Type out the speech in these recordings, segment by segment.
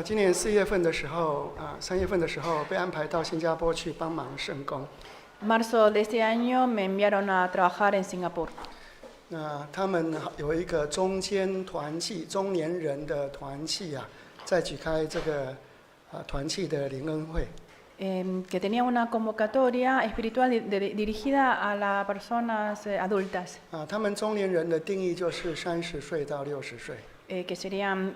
今年4月份的时候，3月份的时候被安排到新加坡去帮忙圣工。Marzo de este año me enviaron a trabajar en Singapur. 他们有一个中间团契，中年人的团契在举开这个团契的灵恩会。Que tenía una convocatoria espiritual dirigida a las personas adultas. 他们中年人的定义就是30岁到60岁。Que serían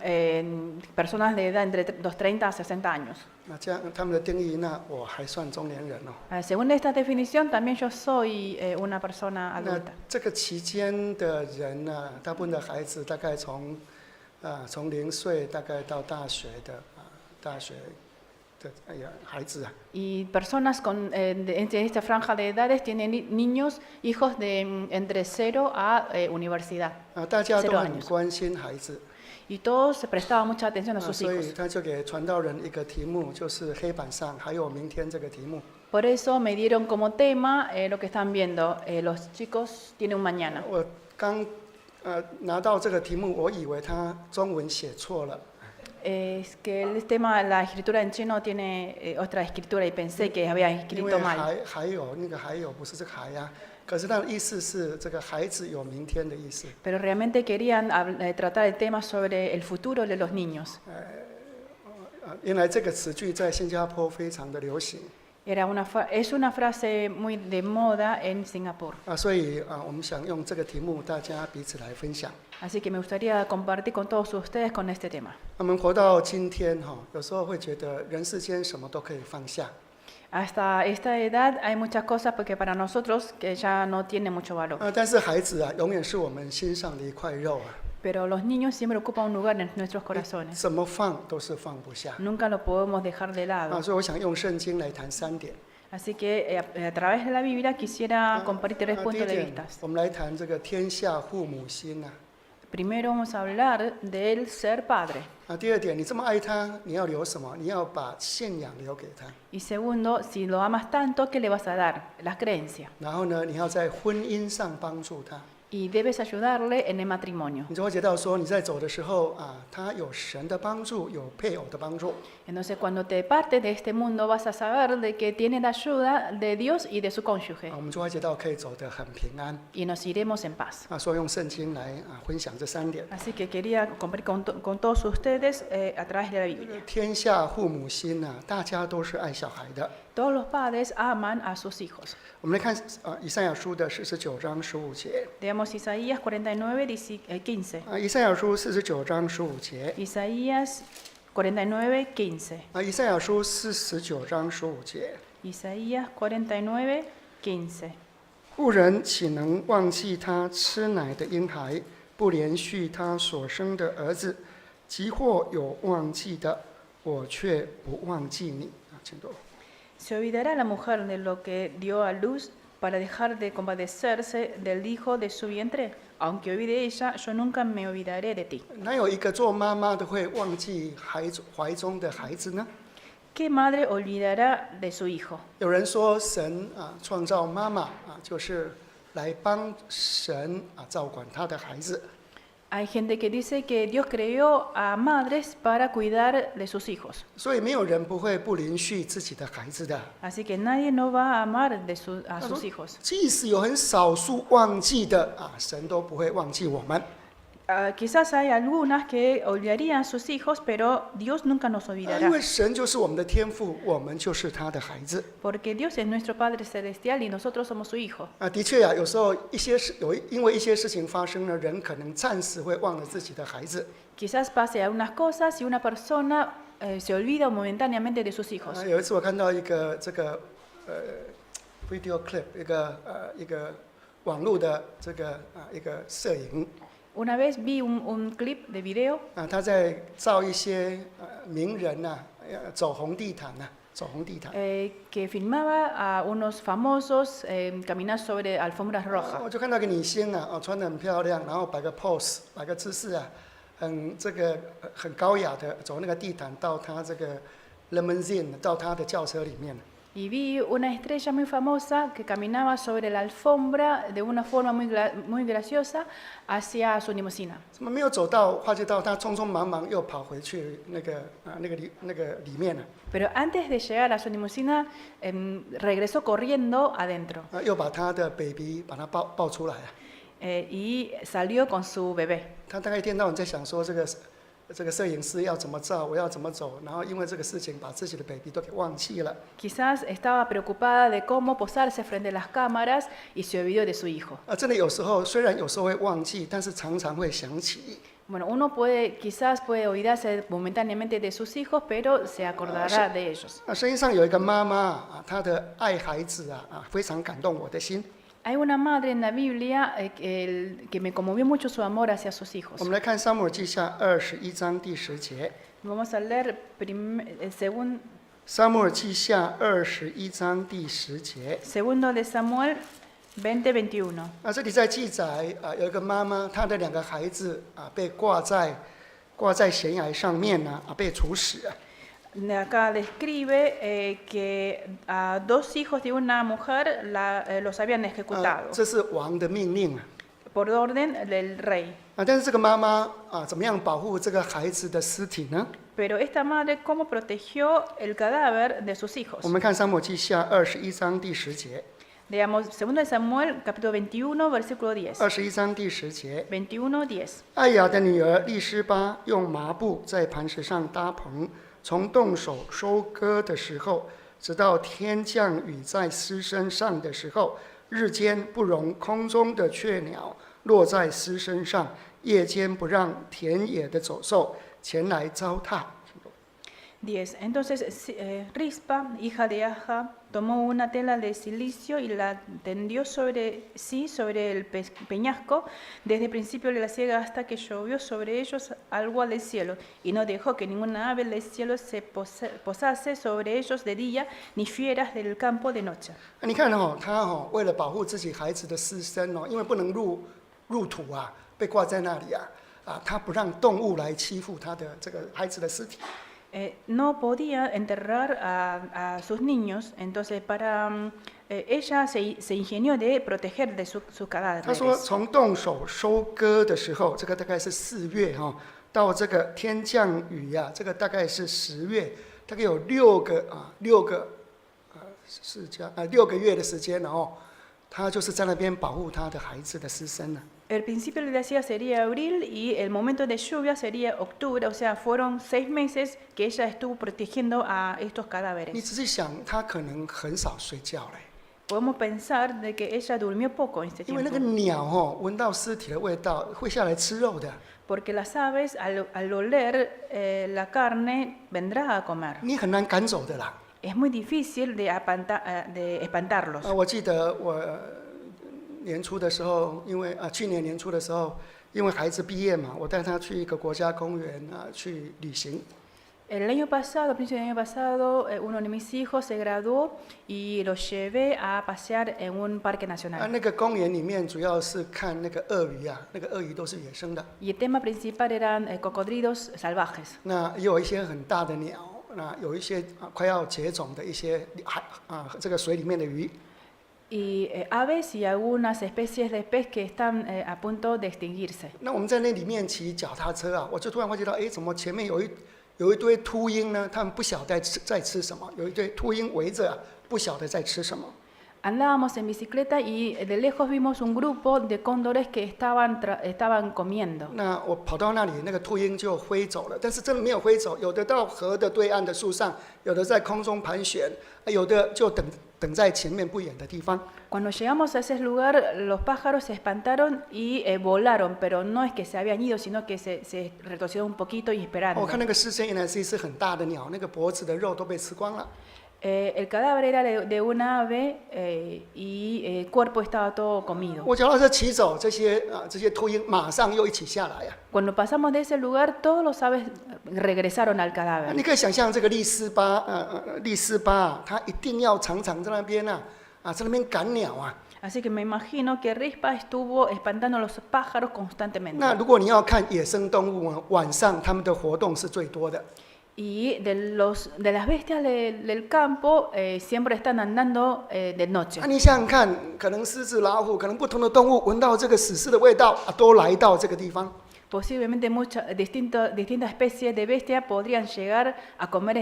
personas de edad entre los 30 a 60 años. 这样他们的定义，那我还算中年人哦。Según esta definición, también yo soy una persona adulta. 这个期间的人呢，大部分的孩子大概从0岁大概到大学的孩子Y personas entre esta franja de edades tienen niños, hijos de entre 0 a universidad. 大家都很关心孩子。Y todos se prestaban mucha atención a sus hijos. 所以他就给传道人一个题目，就是黑板上还有明天这个题目。Por eso me dieron como tema lo que están viendo. Los chicos tienen un mañana. 我刚拿到这个题目，我以为他中文写错了。Es que el tema, la escritura en chino tiene otra escritura y pensé que había escrito mal. 因为还有那个还有不是这个还可是它的意思是这个孩子有明天的意思。Pero realmente querían tratar el tema sobre el futuro de los niños. 原来这个词句在新加坡非常的流行。Es una frase muy de moda en Singapur. 所以我们想用这个题目，大家彼此来分享。Así que me gustaría compartir con todos ustedes con este tema. 我们活到今天有时候会觉得人世间什么都可以放下。Hasta esta edad hay muchas cosas porque para nosotros que ya no tiene mucho valor. 但是孩子永远是我们心上的一块肉Pero los niños siempre ocupan un lugar en nuestros corazones. 怎么放都是放不下。Nunca lo podemos dejar de lado. 所以我想用圣经来谈3点。Así que a través de la Biblia quisiera compartir 3 puntos de vista. 我们来谈这个天下父母心Primero vamos a hablar del ser padre. 第二点，你这么爱他，你要留什么？你要把信仰留给他。Y segundo, si lo amas tanto, ¿qué le vas a dar? Las creencias. 然后呢，你要在婚姻上帮助他。Y debes ayudarle en el matrimonio. 你就会觉得说，你在走的时候他有神的帮助，有配偶的帮助。Entonces, cuando te partes de este mundo, vas a saber de que tienes la ayuda de Dios y de su cónyuge. 我们就会觉得可以走得很平安。Y nos iremos en paz. 所以用圣经来分享这3点。Así que quería compartir con todos ustedes a través de la Biblia. 天下父母心大家都是爱小孩的。Todos los padres aman a sus hijos. 我们来看以赛亚书的49章15节。Leamos Isaías 49:15. 以赛亚书49章15节。Isaías 49:15. 以赛亚书49章15节。Isaías 49:15. 妇人岂能忘记她吃奶的婴孩，不连续她所生的儿子？即或有忘记的，我却不忘记你。请读。Se olvidará la mujer de lo que dio a luz para dejar de compadecerse del hijo de su vientre. Aunque olvide ella, yo nunca me olvidaré de ti. 哪有一个做妈妈的会忘记怀中的孩子呢？ ¿Qué madre olvidará de su hijo? 有人说神创造妈妈就是来帮神照管他的孩子。 Hay gente que dice que Dios creó a madres para cuidar de sus hijos. 所以没有人不会不连续自己的孩子的。 Así que nadie no va a amar a sus hijos. 即使有很少数忘记的神都不会忘记我们。 Quizás hay algunas que olvidarían a sus hijos, pero Dios nunca nos 因 olvidará. 为神就是我们的天父，我们就是他的孩子。 Porque Dios es nuestro Padre Celestial y nosotros somos su hijo. 的确有时候因为一些事情发生了，人可能暂时会忘了自己的孩子。 Quizás pase algunas cosas y una persona se olvida momentáneamente de sus hijos. 有一次我看到一个video clip， 一个网络的一个摄影。 Una vez vi un clip de video 他在照一些名人走红地毯que filmaba a unos famosos caminar sobre alfombras rojas. 我就看到一个女星穿得很漂亮，然后摆个 pose， 摆个姿势很高雅的走那个地毯到她这个 limousine 到她的轿车里面。Y vi una estrella muy famosa que caminaba sobre la alfombra de una forma muy graciosa hacia su limusina. 怎么没有走到花街道，他匆匆忙忙又跑回去那个里面了， Pero antes de llegar a su limusina, regresó corriendo adentro 又把他的 baby 把他抱出来啊。 y salió con su bebé. 他大概一天到晚在想说这个摄影师要怎么照，我要怎么走，然后因为这个事情把自己的 baby 都给忘记了。 Quizás estaba preocupada de cómo posarse frente a las cámaras y se olvidó de su hijo. 真的有时候虽然有时候会忘记，但是常常会想起。 Bueno, quizás puede olvidarse momentáneamente de sus hijos, pero se acordará de ellos. 圣经上有一个妈妈她的爱孩子非常感动我的心。 Hay una madre en la Biblia que me conmovió mucho su amor hacia sus hijos. 我们来看撒母耳记下21章第10节。 Vamos a leer segundo 撒母耳记下21章第10节。 de Samuel 20:21. 这里在记载有一个妈妈，她的2个孩子被挂在悬崖上面被处死。 Acá describe que a 2 hijos de una mujer los habían ejecutado 这是王的命令 por orden del rey. 但是这个妈妈怎么样保护这个孩子的尸体呢？ Pero esta madre, ¿cómo protegió el cadáver de sus hijos? 我们看撒母耳记下21章第10节。 Leamos 2 de Samuel, capítulo 21, versículo 10. 21章第10节。 21:10. 艾雅的女儿利施巴用麻布在磐石上搭棚，从动手收割的时候，直到天降雨在尸身上的时候，日间不容空中的雀鸟落在尸身上，夜间不让田野的走兽前来糟蹋。 10. Entonces Rispa, hija de Aja, tomó una tela de silicio y la tendió sobre el peñasco, desde el principio de la siega hasta que llovió sobre ellos agua del cielo, y no dejó que ninguna ave del cielo se posase sobre ellos de día, ni fieras del campo de noche. 你看他为了保护自己孩子的尸身因为不能入土被挂在那里他不让动物来欺负他的这个孩子的尸体。 No podía enterrar a sus niños, entonces ella se ingenió de proteger de sus 他说 cadáveres. 从动手收割的时候，这个大概是4月到这个天降雨这个大概是10月，大概有6个月的时间，然后他就是在那边保护他的孩子的尸身 El principio de la siega sería abril y el momento de lluvia sería octubre, o sea, fueron 6 meses que ella estuvo protegiendo a estos 你 cadáveres. 仔细想，他可能很少睡觉嘞， Podemos pensar de que ella durmió poco en este 因为那个 tiempo, 鸟闻到尸体的味道会下来吃肉的， porque las aves al oler la carne vendrán a comer. 你很难赶走的啦。 Es muy difícil de espantarlos. 我记得我年初的时候，因为去年年初的时候，因为孩子毕业嘛，我带他去一个国家公园去旅行。 El año pasado, a principios del año pasado, uno de mis hijos se graduó y lo llevé a pasear en un parque nacional. 那个公园里面主要是看那个鳄鱼那个鳄鱼都是野生的。 Y el tema principal eran cocodrilos salvajes. 那也有一些很大的鸟，那有一些快要绝种的一些这个水里面的鱼。 Y aves y algunas especies de pez que están a punto de extinguirse. 那我们在那里面骑脚踏车我就突然发觉到，怎么前面有一堆秃鹰呢？他们不晓得在吃什么，有一堆秃鹰围着不晓得在吃什么。 Andábamos en bicicleta y de lejos vimos un grupo de cóndores que estaban comiendo. 那我跑到那里，那个秃鹰就飞走了，但是真的没有飞走，有的到河的对岸的树上，有的在空中盘旋，有的就等在前面不远的地方。 Cuando llegamos a ese lugar, los pájaros se espantaron y volaron, pero no es que se habían ido, sino que se retrocedieron un poquito y esperaron. 我看那个尸身原来是一只很大的鸟，那个脖子的肉都被吃光了。 El cadáver era de una ave y el cuerpo estaba todo comido. 我脚踏车骑走，这些秃鹰马上又一起下来Cuando pasamos de ese lugar, todos los aves regresaron al cadáver. 你可以想象这个利斯巴他一定要常常在那边在那边赶鸟Así que me imagino que Rispa estuvo espantando a los pájaros constantemente. 那如果你要看野生动物晚上他们的活动是最多的。Y de las bestias del campo siempre están andando de noche. 你想想看，可能狮子、老虎，可能不同的动物闻到这个死尸的味道都来到这个地方。 Posiblemente distintas especies de bestia podrían llegar a comer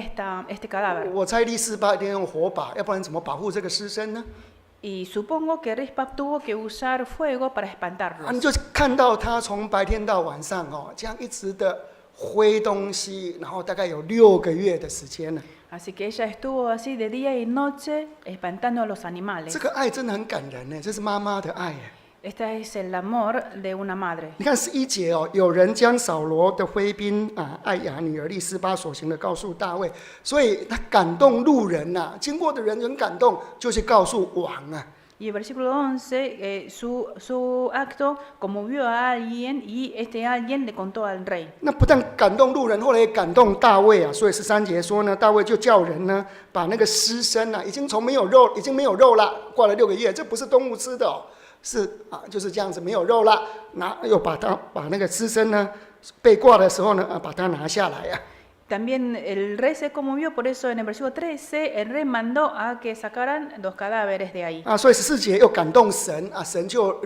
este cadáver. 我猜利斯巴一定用火把，要不然怎么保护这个尸身呢？ Y supongo que Rispa tuvo que usar fuego para 你 espantarlos. 就看到他从白天到晚上这样一直的挥东西，然后大概有6个月的时间了。 Así que ella estuvo así de día y noche espantando a los 这 animales. 个爱真的很感人呢，这是妈妈的爱。 Este es el amor de una madre. 你看11节有人将扫罗的挥兵艾雅女儿利斯巴所行的告诉大卫，所以他感动路人经过的人很感动，就去告诉王Y el versículo 11, su acto conmovió a alguien y este alguien le contó al rey. 那不但感动路人，后来也感动大卫所以13节说呢，大卫就叫人呢把那个尸身已经没有肉了，挂了6个月，这不是动物吃的是就是这样子没有肉了，又把那个尸身呢被挂的时候呢把它拿下来También el rey se conmovió, por eso en el versículo 13 el rey mandó a que sacaran los cadáveres de ahí. 所以14节又感动神神就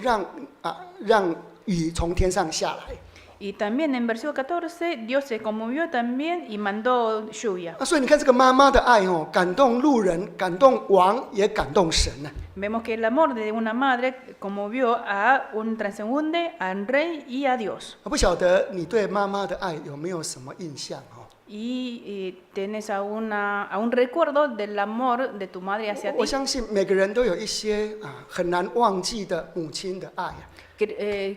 让雨从天上下来。 Y también en versículo 14 Dios se conmovió también y mandó lluvia. 所以你看这个妈妈的爱感动路人，感动王，也感动神Vemos que el amor de una madre conmovió a un transeúnte, al rey y a Dios. 不晓得你对妈妈的爱有没有什么印象Y tienes un recuerdo del amor de tu madre hacia ti. 我相信每个人都有一些很难忘记的母亲的爱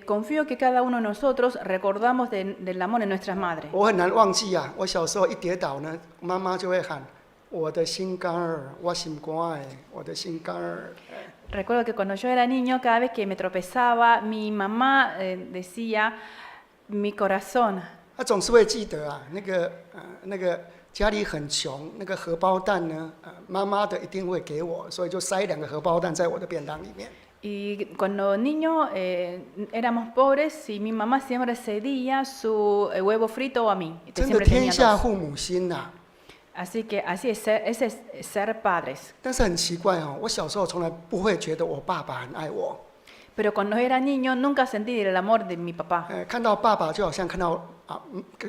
Confío que cada uno de nosotros recordamos del amor de nuestras madres. 我很难忘记我小时候一跌倒呢，妈妈就会喊我的心肝儿，我心肝，我的心肝儿。 Recuerdo que cuando yo era niño, cada vez que me tropezaba, mi mamá decía, mi corazón. 他总是会记得那个家里很穷，那个荷包蛋呢，妈妈的一定会给我，所以就塞2个荷包蛋在我的便当里面。 Y cuando niño éramos pobres y mi mamá siempre cedía su huevo frito a mí. 真的 Siempre 天 tenía 下 2. 父母心Así que así es ese es ser padres. 但是很奇怪我小时候从来不会觉得我爸爸很爱我。 Pero cuando era niño nunca sentí el amor de mi papá. 看到爸爸就好像看到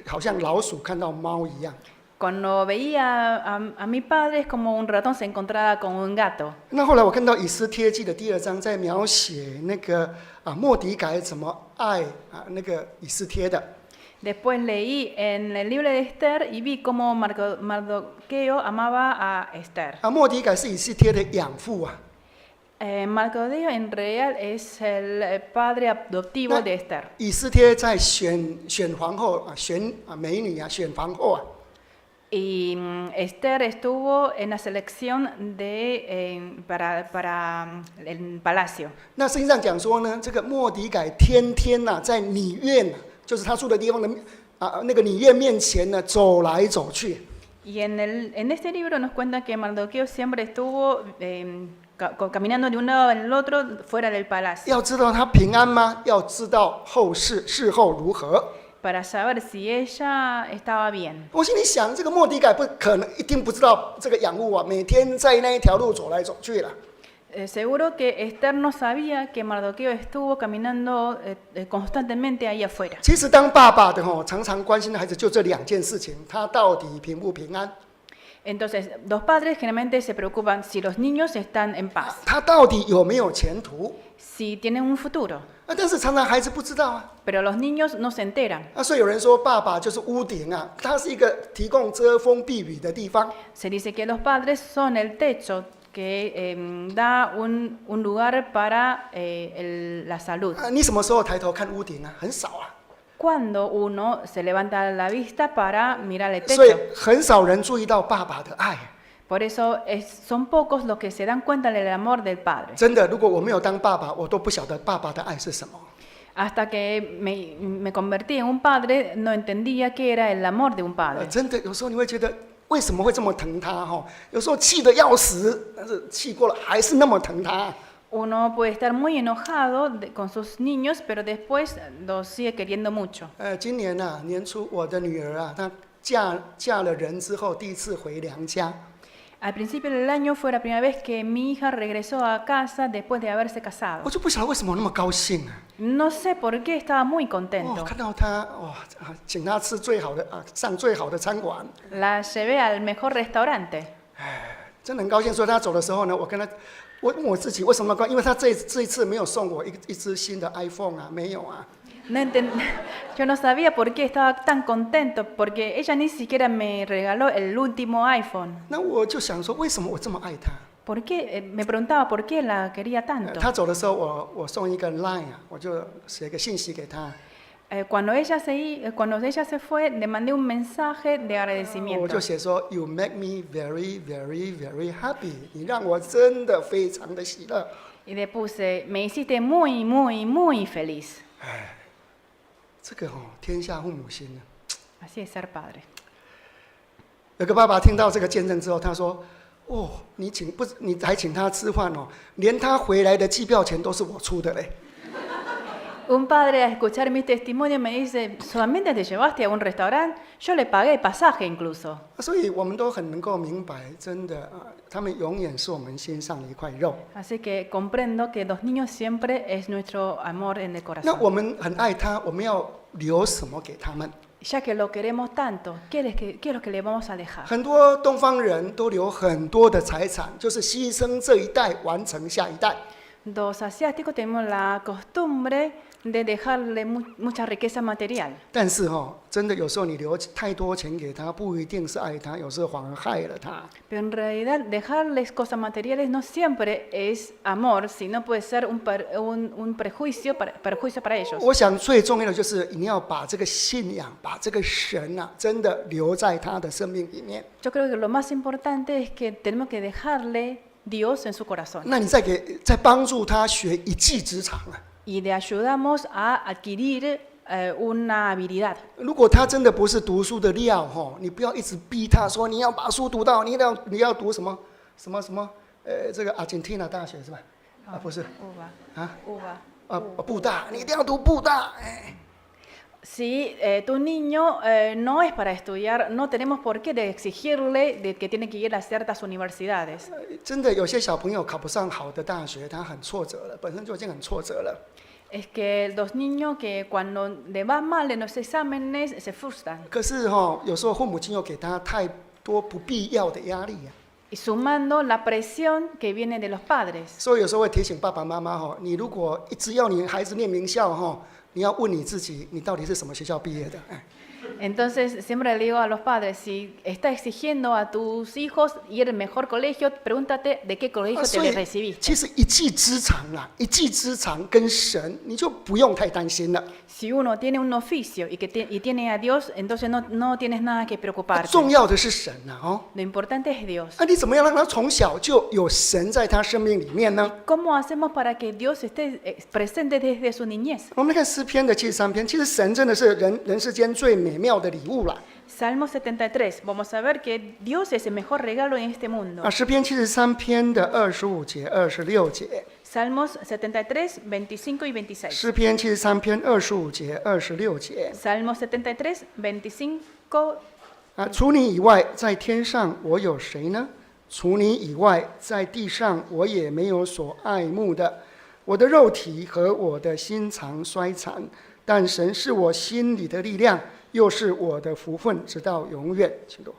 好像老鼠看到猫一样。 Cuando veía a mi padre es como un ratón se encontraba con un gato. 那后来我看到以斯帖记的第2章，在描写那个末底改怎么爱那个以斯帖的。 Después leí en el libro de Esther y vi cómo Mardoqueo amaba a Esther. 末底改是以斯帖的养父Mardoqueo en realidad es el padre adoptivo de Esther. 以斯帖在选皇后选美女选皇后Y Esther estuvo en la selección para el palacio. 那圣经上讲说呢，这个末底改天天在女院就是他住的地方的那个女院面前呢走来走去。 Y en este libro nos cuenta que Mardoqueo siempre estuvo caminando de un lado al otro fuera del palacio. 要知道他平安吗？要知道事后如何。 Para saber si ella estaba bien. 我心里想，这个末底改不可能一定不知道这个养父每天在那一条路走来走去了。 Seguro que Esther no sabía que Mardoqueo estuvo caminando constantemente ahí afuera. 其实当爸爸的常常关心的孩子就这2件事情，他到底平不平安？ Entonces, los padres generalmente se preocupan si los niños están en paz, 他到底有没有前途？ si tienen un futuro. 但是常常孩子不知道Pero los niños no se enteran. 所以有人说爸爸就是屋顶它是一个提供遮风避雨的地方。 Se dice que los padres son el techo que da un lugar para la salud. 你什么时候抬头看屋顶很少Cuando uno se levanta la vista para mirar el 所以 techo. 很少人注意到爸爸的爱。 Por eso son pocos los que se dan cuenta del amor del padre. 真的，如果我没有当爸爸，我都不晓得爸爸的爱是什么。 Hasta que me convertí en un padre, no entendía qué era el amor de un padre. 真的，有时候你会觉得为什么会这么疼他有时候气得要死，但是气过了还是那么疼他。 Uno puede estar muy enojado con sus niños, pero después los sigue queriendo mucho. 今年年初我的女儿她嫁了人之后第一次回娘家。Al principio del año fue la primera vez que mi hija regresó a casa después de haberse casado. 我就不晓得为什么那么高兴啊！ No sé por qué estaba muy contento. 看到他请他吃最好的上最好的餐馆， La llevé al mejor restaurante. 真的很高兴。所以他走的时候呢，我问我自己为什么高兴，因为他这一次没有送我一只新的 iPhone 啊，没有啊。 Yo no sabía por qué estaba tan contento, porque ella ni siquiera me regaló el último iPhone. 那我就想说，为什么我这么爱他？ ¿Por qué? Me preguntaba por qué la quería tanto. 他走的时候，我送一个 Line 啊，我就写一个信息给他。 Cuando ella se fue, le mandé un mensaje de 我 agradecimiento. 就写说 ，You make me very, very, very happy。你让我真的非常的喜乐。 Y le puse, me hiciste muy, muy, muy feliz. 这个天下父母心呢。 Así es ser padre. 有个爸爸听到这个见证之后，他说：“你还请他吃饭哦，连他回来的机票钱都是我出的嘞。” Un padre al escuchar mi testimonio me dice, solamente te llevaste a un restaurante, yo le pagué el pasaje incluso. 所以我们都很能够明白，真的他们永远是我们心上的一块肉。 Así que comprendo que los niños siempre es nuestro amor en el 那 corazón. 我们很爱他，我们要留什么给他们？ Ya que lo queremos tanto, ¿qué es lo que le vamos a dejar? 很多东方人都留很多的财产，就是牺牲这一代，完成下一代。 Los asiáticos tenemos la costumbre de dejarle mucha riqueza material. 但是真的有时候你留太多钱给他，不一定是爱他，有时候反而害了他。 Pero en realidad dejarles cosas materiales no siempre es amor, sino puede ser un perjuicio para ellos. 我想最重要的就是你要把这个信仰，把这个神真的留在他的生命里面。 Yo creo que lo más importante es que tenemos que dejarle Dios en su corazón. 那你再帮助他学一技之长啊。 Y le ayudamos a adquirir una habilidad. 如果他真的不是读书的料你不要一直逼他说你要把书读到，你要读什么，这个阿根廷大学是吧？不是 Uva. 布大，你一定要读布大。 Si tu niño no es para estudiar, no tenemos por qué exigirle de que tiene que ir a ciertas universidades. 真的有些小朋友考不上好的大学，他很挫折了，本身就已经很挫折了。 Es que los niños que cuando le va mal en los exámenes se frustran. 可是有时候父母亲又给他太多不必要的压力啊。 Y sumando la presión que viene de los padres. 所以有时候会提醒爸爸妈妈你如果一直要你孩子念名校你要问你自己，你到底是什么学校毕业的？ Entonces siempre le digo a los padres, si está exigiendo a tus hijos ir al mejor colegio, pregúntate de qué colegio te recibiste. 其实一技之长啦，一技之长跟神，你就不用太担心了。 Si uno tiene un oficio y tiene a Dios, entonces no tienes nada que preocuparte. 重要的是神Lo importante es Dios. 你怎么样让他从小就有神在他生命里面呢？ ¿Cómo hacemos para que Dios esté presente desde su niñez? 我们来看诗篇的73篇，其实神真的是人世间最美妙的礼物啦。 Salmo 73. Vamos a ver que Dios es el mejor regalo en este mundo. 诗篇73篇的25节、26节。 Salmos 73, 25 y 26. 诗篇73篇25节、26节。 Salmo 73, 25. 除你以外，在天上我有谁呢？除你以外，在地上我也没有所爱慕的。我的肉体和我的心肠衰残，但神是我心里的力量，又是我的福分，直到永远。请读。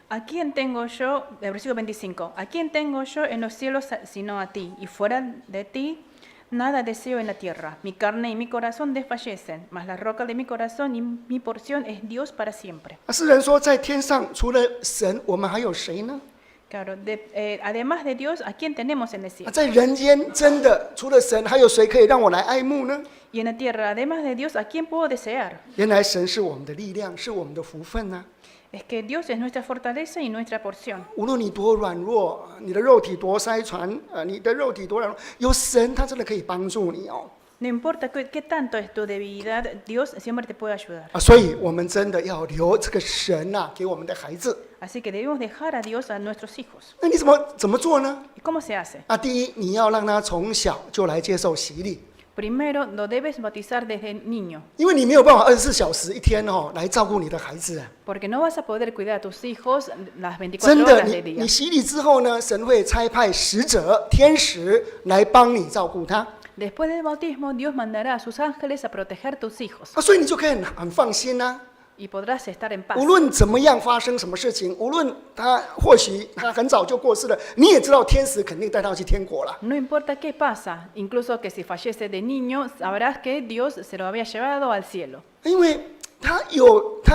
¿A quién tengo yo? El versículo 25. ¿A quién tengo yo en los cielos sino a ti? Y fuera de ti nada deseo en la tierra. Mi carne y mi corazón desfallecen, mas la roca de mi corazón y mi porción es Dios para siempre. 诗人说，在天上除了神，我们还有谁呢？ Claro, además de Dios, ¿a quién tenemos en el cielo? 在人间，真的除了神，还有谁可以让我来爱慕呢？ Y en la tierra, además de Dios, ¿a quién puedo desear? 原来神是我们的力量，是我们的福分啊！ Es que Dios es nuestra fortaleza y nuestra porción. 无论你多软弱，你的肉体多衰残，你的肉体多软弱，有神他真的可以帮助你哦。 No importa qué tanto es tu debilidad, Dios siempre te puede ayudar. 所以我们真的要留这个神给我们的孩子。 Así que debemos dejar a Dios a nuestros hijos. 那你怎么做呢？ ¿Y cómo se hace? 第一，你要让他从小就来接受洗礼。primero lo debes bautizar desde niño, 因为你没有办法24小时一天来照顾你的孩子啊。 porque no vas a poder cuidar a tus hijos las 24真的， horas del 你 día. 洗礼之后呢，神会差派使者、天使来帮你照顾他 Después del bautismo, Dios mandará a sus ángeles a proteger tus hijos 所以你就可以很放心啊。 y podrás estar en paz. 无论怎么样发生什么事情，无论或许他很早就过世了，你也知道天使肯定带他去天国了。 No importa qué pasa, incluso que si fallece de niño, sabrás que Dios se lo había llevado al cielo, 因为他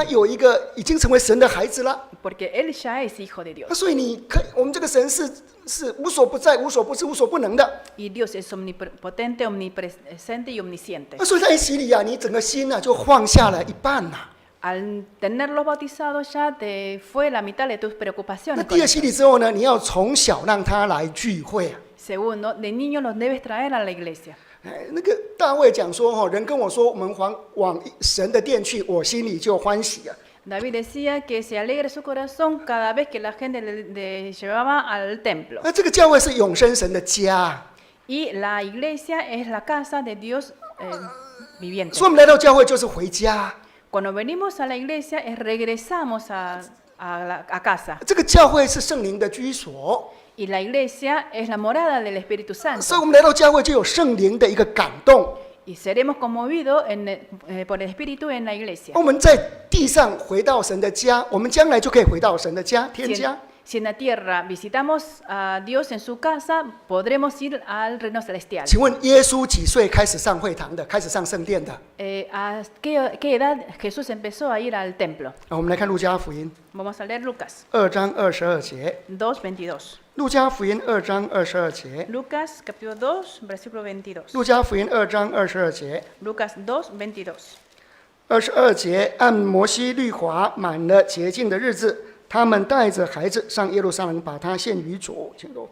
有一个已经成为神的孩子了， porque Él ya es hijo de Dios. 所以我们这个神是无所不在、无所不知、无所不能的。 Y Dios es omnipotente, omnipresente y omnisciente. 所以他一洗礼啊，你整个心啊就放下了一半了。 Al tenerlos bautizados ya te fue la mitad de tus 那 preocupaciones. 第二洗礼之后呢，你要从小让他来聚会啊。 Segundo, de niño los debes traer a la iglesia. 那个大卫讲说人跟我说我们往神的殿去，我心里就欢喜啊。 David decía que se alegre su corazón cada vez que la gente le llevaba al templo. 那这个教会是永生神的家， Y la iglesia es la casa de Dios viviente. 所以我们来到教会就是回家。 Cuando venimos a la iglesia, regresamos a casa. 这个教会是圣灵的居所， Y la iglesia es la morada del Espíritu 所以 Santo. 我们来到教会就有圣灵的一个感动。 Y seremos conmovidos por el Espíritu en la iglesia. 我们在地上回到神的家，我们将来就可以回到神的家，天家。 Si en la tierra visitamos a Dios en su casa, podremos ir al reino celestial. 请问耶稣几岁开始上会堂的？开始上圣殿的？ ¿A qué edad Jesús empezó a ir al templo? 我们来看路加福音 Vamos a leer Lucas 2章22节。 2:22. 路加福音2章22节。 Lucas capítulo 2, versículo 22. 路加福音2章22节。 Lucas 2:22. 22节，按摩西律法满了洁净的日子，他们带着孩子上耶路撒冷，把他献于主。请读。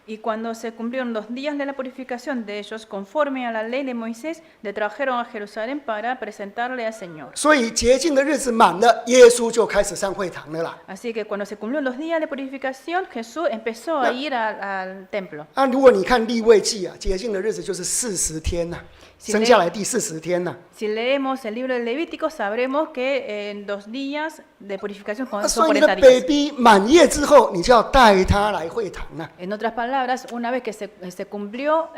Y cuando se cumplieron los días de la purificación de ellos, conforme a la ley de Moisés, le trajeron a Jerusalén para presentarle al Señor. 所以洁净的日子满了，耶稣就开始上会堂了啦。 Así que cuando se cumplieron los días de purificación, Jesús empezó a ir al templo. 如果你看利未记啊，洁净的日子就是40天呐、生下来第40天呐、 Si leemos el libro de Levítico, sabremos que en 2 días de purificación son 所以你的 40 días. baby 满月之后，你就要带他来会堂了。 En otras palabras, una vez que se cumplió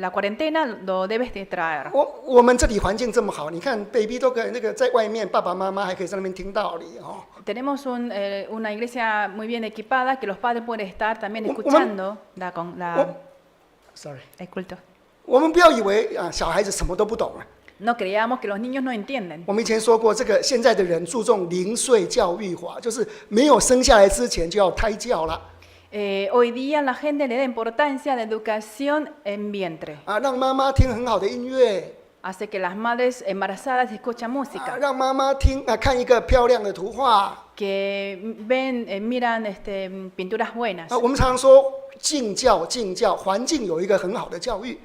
la cuarentena, lo debes de traer. 我们这里环境这么好，你看 baby 都可以在外面，爸爸妈妈还可以在那边听道理哦。 Tenemos una iglesia muy bien equipada que los padres pueden estar también escuchando Sorry， el culto. 我们不要以为小孩子什么都不懂啊。 No creamos que los niños no entienden. 我们以前说过，这个现在的人注重零岁教育法，就是没有生下来之前就要胎教了。 Hoy día la gente le da importancia a la educación en vientre. 让妈妈听很好的音乐， Hace que las madres embarazadas escuchen música, 让妈妈看一个漂亮的图画。 que miran pinturas buenas. 我们常常说敬教，环境有一个很好的教育。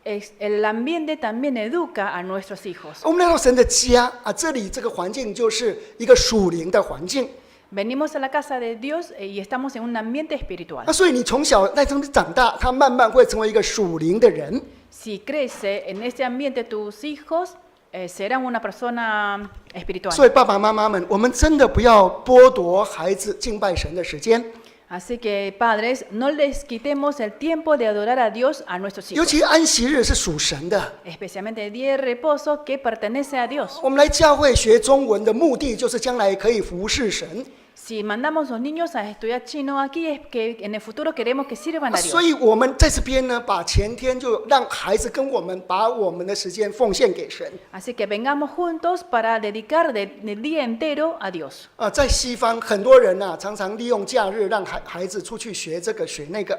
El ambiente también educa a nuestros hijos. 我们来到神的家这里这个环境就是一个属灵的环境。 Venimos a la casa de Dios y estamos en un ambiente espiritual. 所以你从小在这里长大，他慢慢会成为一个属灵的人。 Si crece en este ambiente tus hijos, serán una persona espiritual. 所以爸爸妈妈们，我们真的不要剥夺孩子敬拜神的时间。 Así que padres, no les quitemos el tiempo de adorar a Dios a nuestros 尤 hijos. 其安息日是属神的。 Especialmente el día de reposo que pertenece a Dios. 我们来教会学中文的目的，就是将来可以服侍神。 Si mandamos a los niños a estudiar chino aquí, es que en el futuro queremos que sirvan a 所 Dios. 以我们在这边呢，把前天就让孩子跟我们把我们的时间奉献给神。 Así que vengamos juntos para dedicar el día entero a Dios. 在西方，很多人常常利用假日让孩子出去学这个学那个。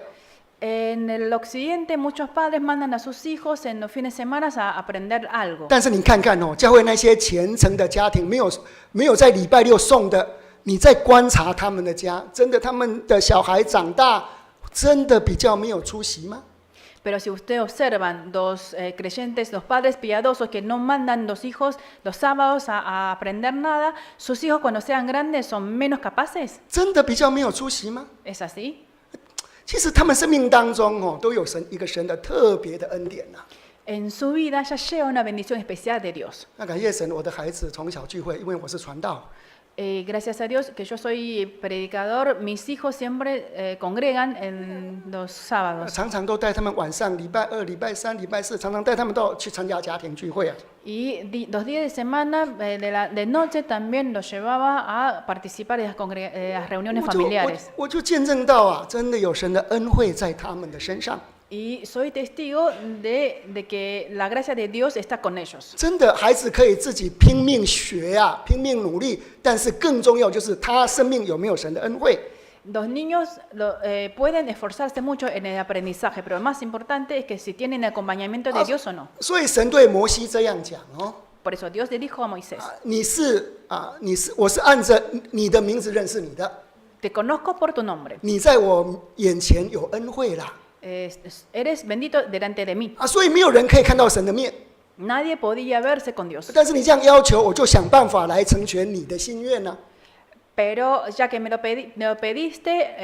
En el occidente, muchos padres mandan a sus hijos en los fines de semana a aprender algo. 但是你看看教会那些虔诚的家庭，没有在礼拜六送的。 你在观察他们的家，真的他们的小孩长大，真的比较没有出息吗？ Pero si ustedes observan, los creyentes, los padres piadosos que no mandan los hijos los sábados a aprender nada, sus hijos cuando sean grandes son menos capaces. 真的比较没有出息吗？ ¿Es así? 其实他们生命当中都有一个神的特别的恩典 en su vida ya lleva una bendición especial de Dios. 那感谢神，我的孩子从小聚会，因为我是传道， Gracias a Dios que yo soy predicador, mis hijos siempre congregan en los sábados. 常常都带他们晚上礼拜2、礼拜3、礼拜4，常常带他们到去参加家庭聚会啊。 Y los días de semana, de noche, también los llevaba a participar de las reuniones 我就 familiares. 见证到啊，真的有神的恩惠在他们的身上。 Y soy testigo de que la gracia de Dios está con ellos. 真的，孩子可以自己拼命学啊，拼命努力，但是更重要就是他生命有没有神的恩惠。 Los niños pueden esforzarse mucho en el aprendizaje, pero lo más importante es que si tienen acompañamiento de Dios o no. 所以神对摩西这样讲哦， Por eso Dios le dijo a Moisés, 我是按着你的名字认识你的， te conozco por tu nombre, 你在我眼前有恩惠啦 eres bendito delante de mí. 啊，所以没有人可以看到神的面， Nadie podía verse con Dios. 但是你这样要求，我就想办法来成全你的心愿呢、 Pero ya que me lo pediste,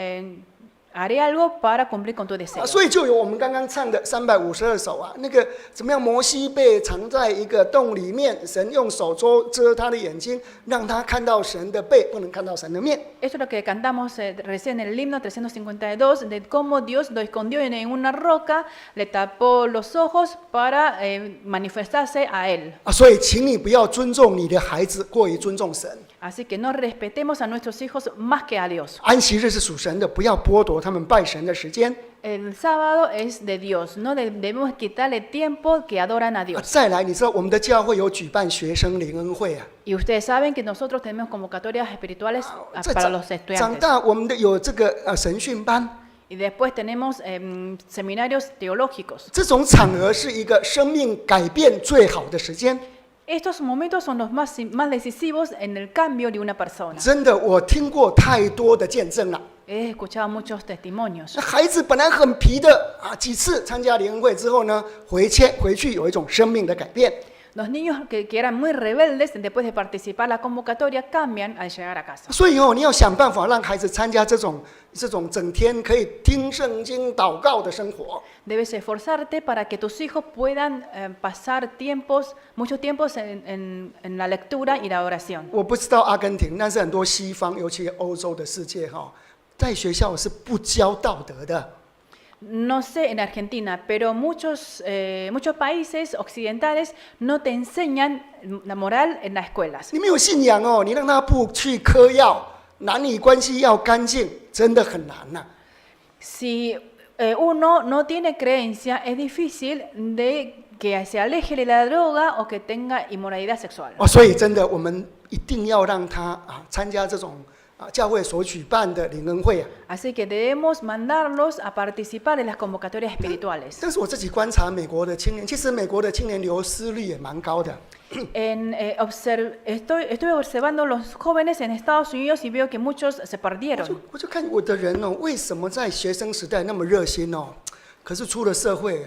haré algo para cumplir con tu deseo. 所以就有我们刚刚唱的352首啊，那个怎么样？摩西被藏在一个洞里面，神用手遮他的眼睛，让他看到神的背，不能看到神的面。 Eso es lo que cantamos recién en el himno 352, de cómo Dios lo escondió en una roca, le tapó los ojos para manifestarse a él. 所以请你不要尊重你的孩子过于尊重神。 Así que no respetemos a nuestros hijos más que a Dios. 安息日是属神的，不要剥夺他们拜神的时间。 El sábado es de Dios, no debemos quitarle tiempo que adoran a Dios. 再来，你知道我们的教会有举办学生灵恩会啊。 Y ustedes saben que nosotros tenemos convocatorias espirituales para los 长 estudiantes. 大，我们有这个神训班， Y después tenemos seminarios teológicos. 这种场合是一个生命改变最好的时间。 Estos momentos son los más decisivos en el cambio de una persona. 真的，我听过太多的见证了。 He escuchado muchos testimonios. 那孩子本来很皮的啊，几次参加灵恩会之后呢，回去有一种生命的改变。 Los niños que eran muy rebeldes, después de participar en la convocatoria, cambian al llegar a casa. 所以你要想办法让孩子参加这种整天可以听圣经、祷告的生活。 Debes esforzarte para que tus hijos puedan pasar muchos tiempos en la lectura y la oración. 我不知道阿根廷，但是很多西方，尤其欧洲的世界在学校是不教道德的。 No sé en Argentina, pero muchos países occidentales no te enseñan la moral en las escuelas. 你没有信仰你让他不去嗑药，男女关系要干净，真的很难呐、Si uno no tiene creencia, es difícil de que se aleje de la droga o que tenga inmoralidad sexual. 所以真的我们一定要让他参加这种教会所举办的灵恩会啊。 Así que debemos mandarlos a participar en las convocatorias espirituales. 但是我自己观察美国的青年，其实美国的青年流失率也蛮高的。 Estoy observando los jóvenes en Estados Unidos y veo que muchos se perdieron. 我就看我的人为什么在学生时代那么热心可是出了社会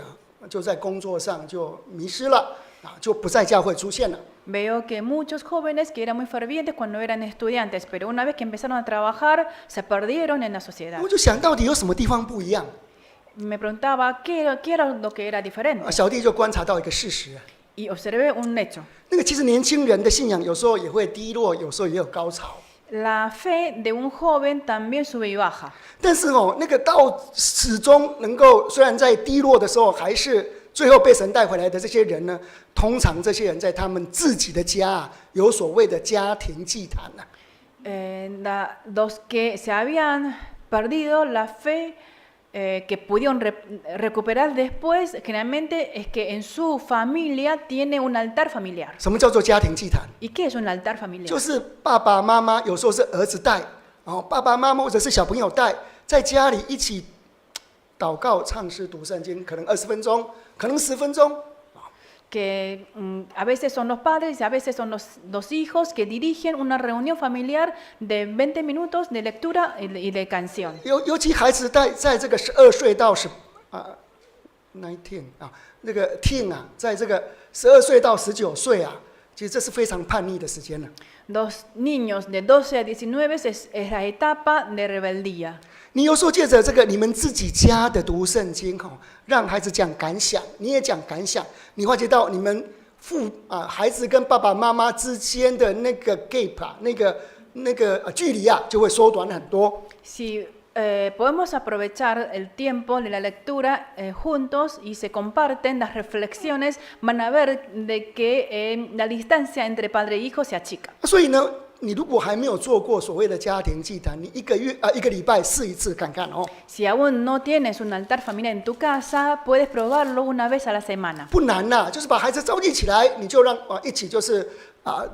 就在工作上就迷失了就不在教会出现了。 Veo que muchos jóvenes que eran muy fervientes cuando eran estudiantes, pero una vez que empezaron a trabajar, se perdieron en la sociedad. 我就想到底有什么地方不一样 Me preguntaba qué era lo que era diferente. 小弟就观察到一个事实 Y observé un hecho. 那个其实年轻人的信仰有时候也会低落，有时候也有高潮。 La fe de un joven también sube y baja. 但是那个到始终能够，虽然在低落的时候，还是最后被神带回来的这些人呢，通常这些人在他们自己的家有所谓的家庭祭坛Los que se habían perdido la fe, que pudieron recuperar después, generalmente es que en su familia tiene un altar familiar. 什么叫做家庭祭坛？ ¿Y qué es un altar familiar? 就是爸爸妈妈有时候是儿子带，爸爸妈妈或者是小朋友带，在家里一起祷告、唱诗、读圣经，可能20分钟，可能10分钟。 Que a veces son los padres y a veces son los hijos que dirigen una reunión familiar de 20 minutos de lectura y de canción. 尤其孩子在这个12岁到19那个 teen 在这个12岁到19岁其实这是非常叛逆的时间了。Los niños de 12 a 19 es la etapa de rebeldía. 你有时候借着这个你们自己家的读圣经让孩子讲感想，你也讲感想，你发觉到你们孩子跟爸爸妈妈之间的那个 gap 那个距离就会缩短很多。Si podemos aprovechar el tiempo de la lectura juntos y se comparten las reflexiones, van a ver de que la distancia entre padre e hijo se achica. 所以呢，你如果还没有做过所谓的家庭祭坛，你一个礼拜试一次看看哦。Si aún no tienes un altar familiar en tu casa, puedes probarlo una vez a la semana. 不难啦，就是把孩子召集起来，你就让一起就是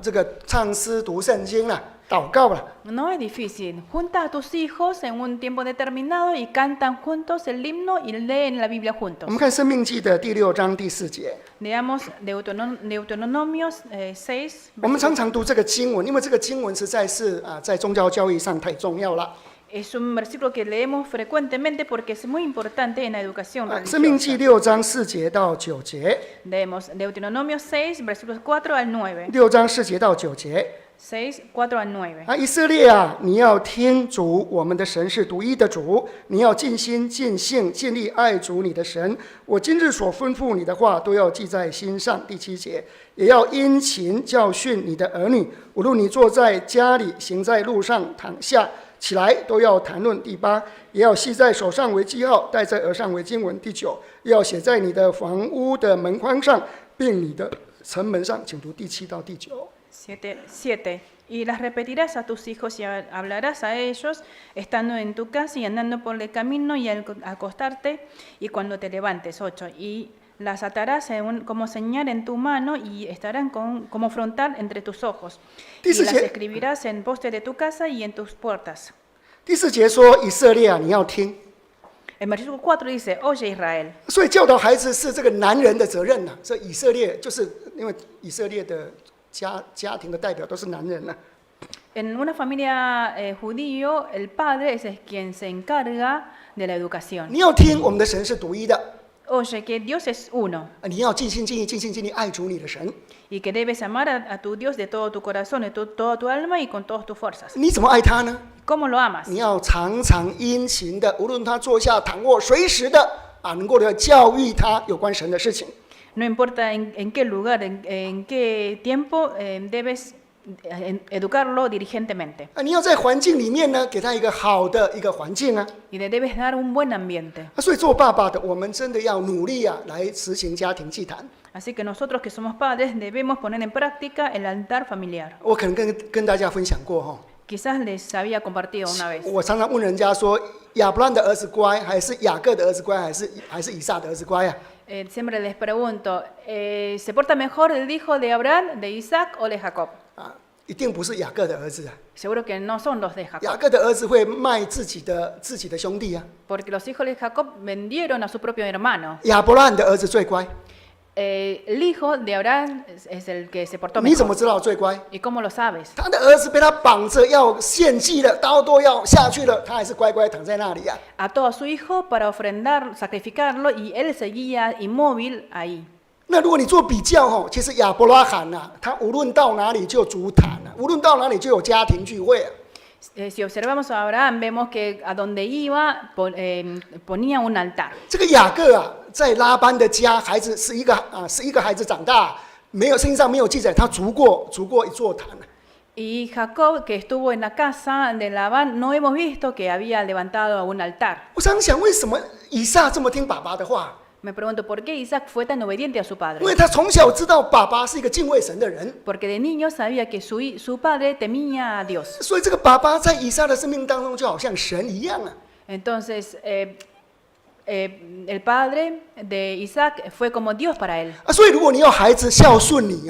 这个唱诗读圣经啦。祷告了。No es difícil. Junta a tus hijos en un tiempo determinado y cantan juntos el himno y leen la Biblia 我 juntos. 们看《申命记》的第6章第4节。Leamos Deuteronomios 6. 我们常常读这个经文，因为这个经文实在是在宗教教育上太重要了。Es un versículo que leemos frecuentemente porque es muy importante en la educación 申命记 religiosa. 6章4节到9节。Leemos Deuteronomios 6, versículos 4 al 9. 6章4节到9节。6, 4 al 9. 以色列你要听主我们的神是独一的主，你要尽心尽性尽力爱主你的神。我今日所吩咐你的话都要记在心上。第7节，也要殷勤教训你的儿女，无论你坐在家里，行在路上，躺下起来，都要谈论。第8，也要系在手上为记号，戴在耳上为经文。第9，要写在你的房屋的门框上，并你的城门上。请读第7到第9。7. Y las repetirás a tus hijos y hablarás a ellos, estando en tu casa y andando por el camino y al acostarte y cuando te levantes. 8. Y las atarás como señal en tu mano y estarán como frontal entre tus ojos. Y las escribirás en poste de tu casa y en tus puertas. 第4节说：“以色列你要听。” El versículo 4 dice: Oye Israel. 所以教导孩子是这个男人的责任所以以色列就是因为以色列的家庭的代表都是男人En una familia judío, el padre es quien se encarga de la educación. 你要听我们的神是独一的。Oye, que Dios es uno. 你要尽心尽意、尽心尽力爱主你的神。Y que debes amar a tu Dios de todo tu corazón, de toda tu alma y con todas tus fuerzas. 你怎么爱他呢？ ¿Cómo lo amas? 你要常常殷勤的，无论他坐下躺卧，随时的能够的教育他有关神的事情。No importa en qué lugar, en qué tiempo, debes educarlo diligentemente. 你要在环境里面呢，给他一个好的一个环境Y le debes dar un buen ambiente. 所以做爸爸的，我们真的要努力来实行家庭祭坛。Así que nosotros que somos padres debemos poner en práctica el altar familiar. 我可能跟大家分享过Quizás les había compartido una vez. 我常常问人家说，亚伯兰的儿子乖，还是雅各的儿子乖，还是以撒的儿子乖Siempre les pregunto, ¿se porta mejor el hijo de Abraham, de Isaac o de Jacob? 一定不是雅各的儿子Seguro que no son los de 雅 Jacob. 各的儿子会卖自己的兄弟Porque los hijos de Jacob vendieron a su propio hermano. 亚伯兰的儿子最乖。El hijo de Abraham es el que se portó 你怎么 mejor. 知道最乖？ ¿Y cómo lo sabes? 他的儿子被他绑着要献祭了，刀都要下去了，他还是乖乖躺在那里Ató a su hijo para ofrendar, sacrificarlo y él seguía inmóvil ahí. 那如果你做比较其实亚伯拉罕他无论到哪里就有足坛无论到哪里就有家庭聚会Si observamos a Abraham, vemos que a donde iba ponía un altar. 这个雅各在拉班的家，孩子是一个孩子长大，没有圣经上没有记载他筑过一座坛Y Jacob, que estuvo en la casa de Labán, no hemos visto que había levantado un altar. 我常想，为什么以撒这么听爸爸的话？ Me pregunto por qué Isaac fue tan obediente a su 因 padre. 为他从小知道爸爸是一个敬畏神的人， Porque de niño sabía que su padre temía a Dios. 所以这个爸爸在以撒的生命当中就好像神一样Entonces, el padre de Isaac fue como Dios para él. 所以如果你要孩子孝顺你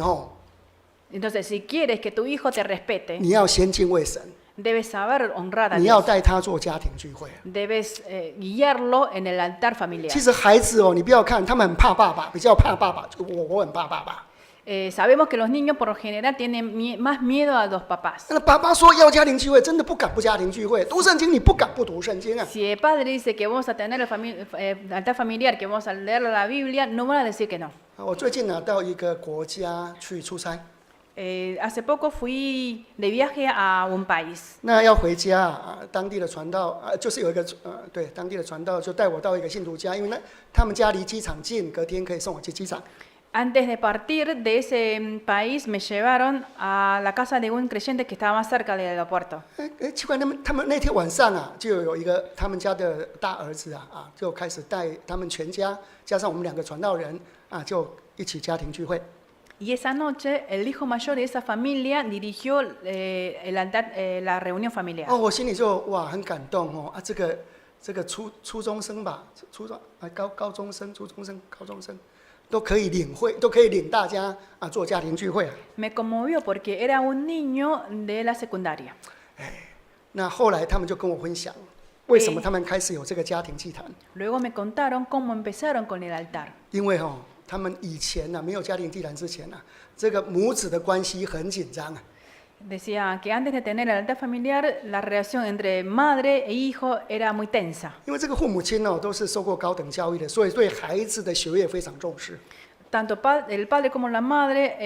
Entonces, si quieres que tu hijo te respete, 你要先敬畏神， debes saber honrar a 你要 Dios. 带他做家庭聚会。 Debes guiarlo en el altar familiar. 其实孩子你不要看他们很怕爸爸，比较怕爸爸，我很怕爸爸。 Sabemos que los niños por lo general tienen más miedo a los papás. 那爸爸说要家庭聚会，真的不敢不家庭聚会。读圣经你不敢不读圣经Si el padre dice que vamos a tener el altar familiar, que vamos a leer la Biblia, no van a decir que no. 我最近到一个国家去出差。Hace poco fui de viaje a un país. 那要回家当地的传道就是有一个对，当地的传道就带我到一个信徒家，因为他们家离机场近，隔天可以送我去机场。 Antes de partir de ese país, me llevaron a la casa de un creyente que estaba más cerca del aeropuerto. 奇怪，他们那天晚上就有一个他们家的大儿子就开始带他们全家，加上我们2个传道人就一起家庭聚会。 Y esa noche, el hijo mayor de esa familia dirigió el altar, la reunión familiar. 我心里就哇很感动这个初中生吧，高中生、初中生、高中生。 都可以领会，都可以领大家做家庭聚会。 Me conmovió porque era un niño de la secundaria. 那后来他们就跟我分享，为什么他们开始有这个家庭祭坛。 Luego me contaron cómo empezaron con el altar. 因为他们以前没有家庭祭坛之前这个母子的关系很紧张Decía que antes de tener el altar familiar, la relación entre madre e hijo era muy tensa. 因为这个父母亲都是受过高等教育的，所以对孩子的学业非常重视。 Tanto el padre como la madre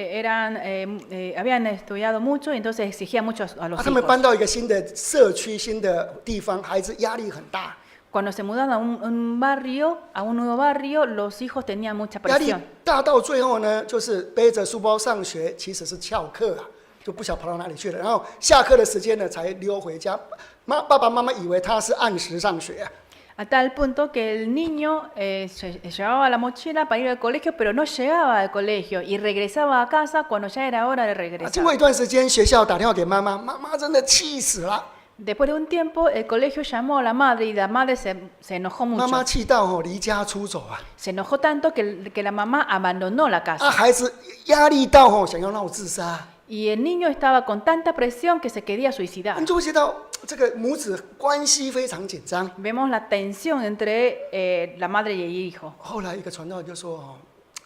habían estudiado mucho y entonces exigían mucho a los 他们 hijos. 搬到一个新的社区、新的地方，孩子压力很大。 Cuando se mudaron a un barrio, a un nuevo barrio, los hijos tenían mucha 压力 presión. 大到最后呢，就是背着书包上学，其实是翘课就不晓得跑到哪里去了。然后下课的时间呢，才溜回家。爸爸妈妈以为他是按时上学A tal punto que el niño se llevaba la mochila para ir al colegio, pero no llegaba al colegio y regresaba a casa cuando ya era hora de 经 regresar. 过一段时间，学校打电话给妈妈，妈妈真的气死了。 Después de un tiempo, el colegio llamó a la madre y la madre se enojó 妈妈 mucho. 气到离家出走Se enojó tanto que la mamá abandonó la casa. 孩子压力到想要闹自杀。 Y el niño estaba con tanta presión que se quería suicidar. 你就会知道这个母子关系非常紧张。 Vemos la tensión entre la madre y el hijo. 后来一个传道人就说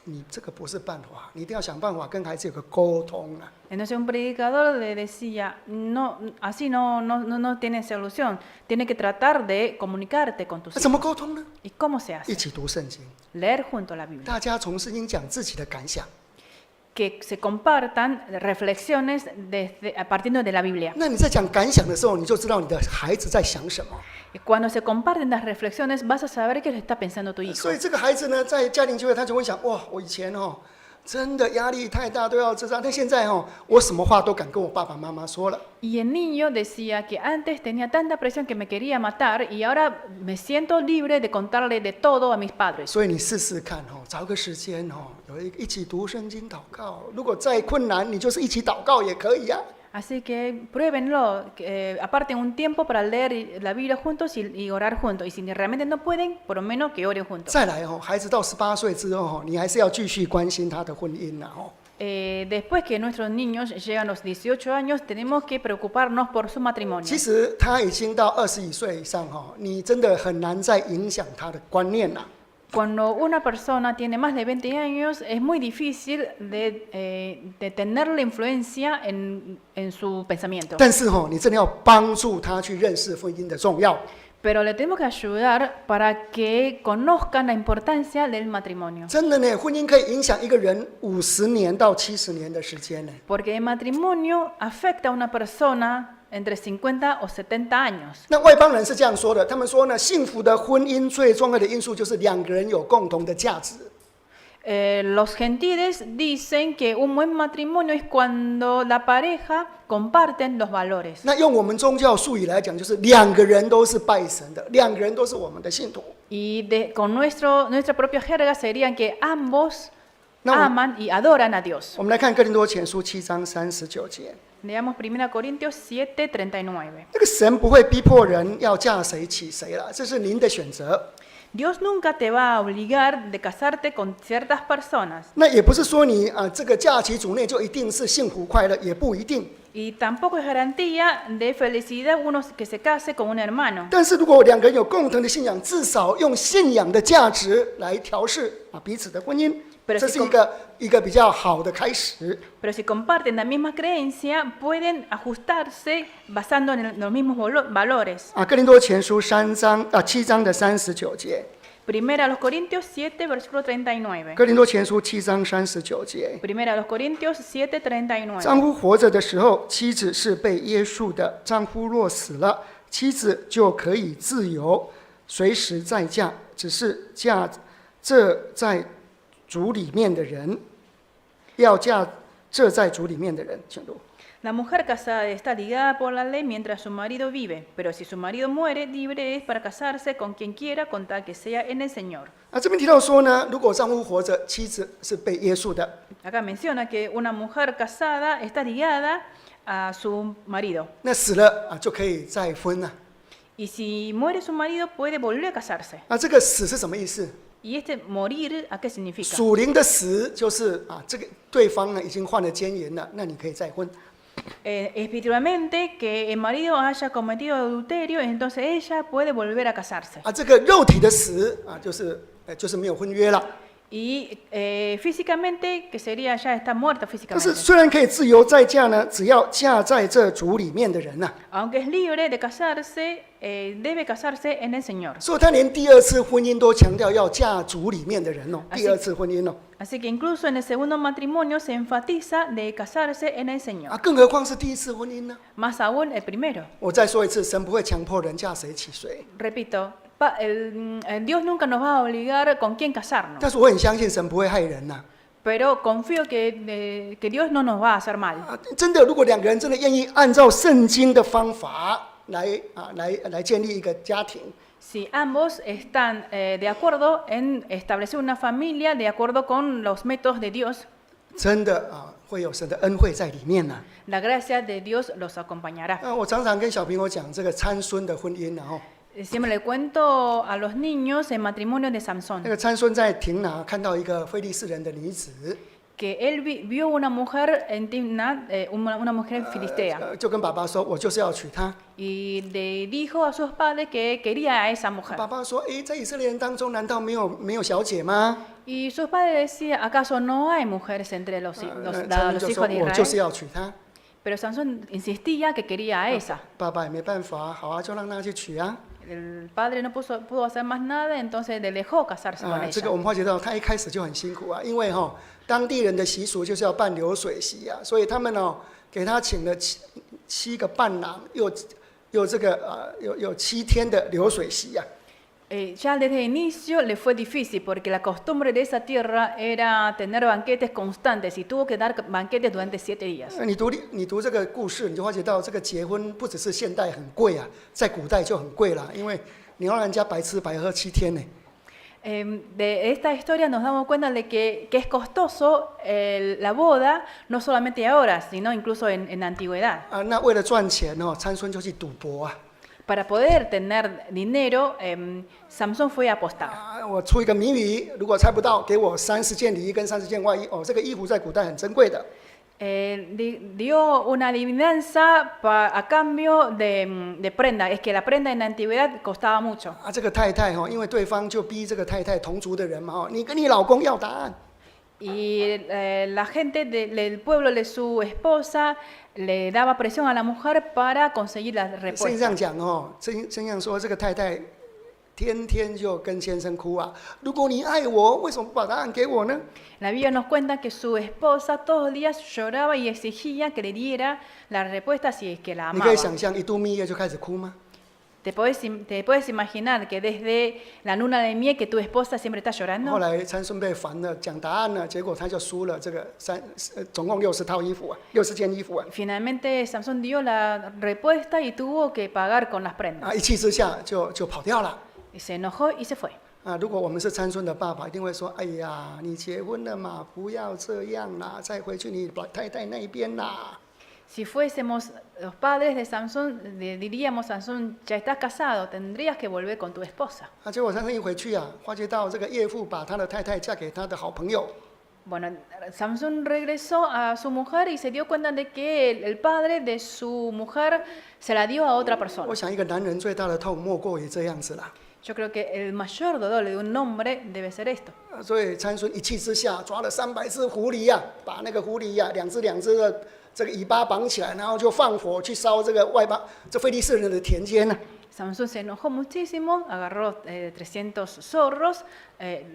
你这个不是办法，你一定要想办法跟孩子有个沟通Entonces un predicador le decía, no, así no tiene solución, tiene que tratar de comunicarte con tus 怎么 hijos. 沟通呢？ ¿Y cómo se 一 hace? 起读圣经， Leer junto a la Biblia. 大家从圣经讲自己的感想。 Que se compartan reflexiones partiendo de la Biblia. 那你在讲感想的时候，你就知道你的孩子在想什么。 Y cuando se comparten las reflexiones, vas a saber qué le está pensando tu hijo. 所以这个孩子呢，在家庭聚会，他就会想：哇，我以前真的压力太大，都要自杀。但现在我什么话都敢跟我爸爸妈妈说了。 Y el niño decía que antes tenía tanta presión que me quería matar y ahora me siento libre de contarle de todo a mis padres. 所以你试试看找个时间有一起读圣经祷告。如果再困难，你就是一起祷告也可以啊。 Así que pruébenlo, aparten un tiempo para leer la Biblia juntos y orar juntos. Y si realmente no pueden, por lo menos que oren juntos. 再来孩子到18岁之后你还是要继续关心他的婚姻Después que nuestros niños llegan a los 18 años, tenemos que preocuparnos por su matrimonio. 其实他已经到21岁以上你真的很难再影响他的观念了。 Cuando una persona tiene más de 20 años, es muy difícil de tener la influencia en su pensamiento. 但是你真的要帮助他去认识婚姻的重要。 Pero le tenemos que ayudar para que conozcan la importancia del matrimonio. 真的呢，婚姻可以影响一个人50年到70年的时间呢。 Porque el matrimonio afecta a una persona entre 50 o 70 años. 那外邦人是这样说的，他们说呢，幸福的婚姻最重要的因素就是2个人有共同的价值。 Los gentiles dicen que un buen matrimonio es cuando la pareja comparten los valores. 那用我们宗教术语来讲，就是2个人都是拜神的，2个人都是我们的信徒。 Y con nuestra propia jerga serían que ambos 那我 aman y adoran a Dios. 我们来看哥林多前书7章39节， Leamos 1 Corintios 7:39. 这个神不会逼迫人要嫁谁娶谁了，这是您的选择。 Dios nunca te va a obligar de casarte con ciertas personas. 那也不是说你这个假期主内就一定是幸福快乐，也不一定。 Y tampoco es garantía de felicidad uno que se case con un hermano. 但是如果2个人有共同的信仰，至少用信仰的价值来调试彼此的婚姻，这是一个比较好的开始。 Pero si comparten la misma creencia, pueden ajustarse basando en los mismos valores. 哥林多前书7章的39节。Primera a los Corintios 7, versículo 39. 哥林多前书7章39节。 Primera a los Corintios 7, 39. 丈夫活着的时候，妻子是被约束的；丈夫若死了，妻子就可以自由，随时再嫁，只是嫁这在主里面的人，要嫁这在主里面的人。请读。 La mujer casada está ligada por la ley mientras su marido vive, pero si su marido muere, libre es para casarse con quien quiera, con tal que sea en el Señor. 这边提到说呢，如果丈夫活着，妻子是被约束的。 Acá menciona que una mujer casada está ligada a su marido. 那死了就可以再婚了。 Y si muere su marido, puede volver a casarse. 这个死是什么意思？ ¿Y este morir a qué significa? 属灵的死就是这个对方呢已经犯了奸淫了，那你可以再婚。 Espiritualmente, que el marido haya cometido adulterio, entonces ella puede volver a casarse. 这个肉体的死就是没有婚约了。 Y físicamente, que sería ya está muerta 但是 físicamente. 虽然可以自由再嫁呢，只要嫁在这主里面的人呐。 Aunque es libre de casarse, debe casarse en el Señor. 所以他连第二次婚姻都强调要嫁主里面的人哦，第二次婚姻哦。 Así que incluso en el segundo matrimonio se enfatiza de casarse en el Señor. 更何况是第一次婚姻呢？ Más aún el primero. 我再说一次，神不会强迫人嫁谁娶谁。 Repito, Dios nunca nos va a obligar con quién casarnos. 但是我很相信神不会害人呐。 Pero confío que Dios no nos va a hacer mal. 真的，如果两个人真的愿意按照圣经的方法来建立一个家庭。 Si ambos están de acuerdo en establecer una familia de acuerdo con los métodos de Dios, 真的会有神的恩惠在里面呐。 la gracia de Dios los acompañará. 我常常跟小朋友讲这个参孙的婚姻，然后 Siempre le cuento a los niños el matrimonio de Samson, 那个参孙在亭拿看到一个非利士人的女子， que él vio una mujer en Timnat, una mujer filistea, 就跟爸爸说：“我就是要娶她。 y le dijo a sus padres que quería a esa mujer. 爸爸说：“在以色列人当中，难道没有小姐吗？” Y sus padres decían, ¿acaso no hay mujeres entre los 参孙就 hijos 说：“ de 我就是 Israel? 要娶她。 Pero Sansón insistía que quería a esa. ”爸爸也没办法，好啊，就让他去娶啊。 El padre no pudo hacer más nada, entonces le dejó casarse con 这个 ella. 我们发觉到，他一开始就很辛苦啊，因为当地人的习俗就是要办流水席啊，所以他们给他请了七个伴郎，有7天的流水席啊。 Ya desde el inicio le fue difícil porque la costumbre de esa tierra era tener banquetes constantes y tuvo que dar banquetes durante 7 días. 你读这个故事，你就发觉到这个结婚不只是现代很贵啊，在古代就很贵啦，因为你要让人家白吃白喝7天呢。 De esta historia nos damos cuenta de que es costoso la boda, no solamente ahora, sino incluso en la antigüedad. 那为了赚钱参孙就去赌博啊。 Para poder tener dinero, Samson fue a apostar. 我出一个谜语，如果猜不到，给我30件里衣跟30件外衣。这个衣服在古代很珍贵的。 Dio una adivinanza a cambio de prenda. Es que la prenda en la antigüedad costaba mucho. 这个太太因为对方就逼这个太太同族的人嘛你跟你老公要答案。 Y la gente del pueblo de su esposa le daba presión a la mujer para conseguir la 圣经上 respuesta. 讲圣经上说这个太太天天就跟先生哭啊，如果你爱我，为什么不把答案给我呢？ La Biblia nos cuenta que su esposa todos los días lloraba y exigía que le diera la respuesta si es que la 你可以 amaba. 想象一度蜜月就开始哭吗？ ¿Te puedes imaginar que desde la luna de miel que tu esposa siempre está 后 llorando? 来参孙被烦了，讲答案了，结果他就输了这个总共60套衣服啊，60件衣服啊。 Finalmente Samson dio la respuesta y tuvo que pagar con las prendas. 一气之下就跑掉了。 Y se enojó y se fue. 如果我们是参孙的爸爸，一定会说：“哎呀，你结婚了嘛，不要这样啦，再回去你太太那边啦。” Si fuésemos los padres de Samson, diríamos, Samson, ya estás casado, tendrías que volver con tu esposa. 结果参孙一回去发觉到这个岳父把他的太太嫁给他的好朋友。 Bueno, Samson regresó a su mujer y se dio cuenta de que el padre de su mujer se la dio a otra 我 persona. 想一个男人最大的痛莫过于这样子啦。 Yo creo que el mayor dolor de un hombre debe ser esto. 所以参孙一气之下抓了300只狐狸把那个狐狸2只的这个尾巴绑起来，然后就放火去烧这个这非利士人的田间呢、Samson se enojó muchísimo, agarró 300 zorros,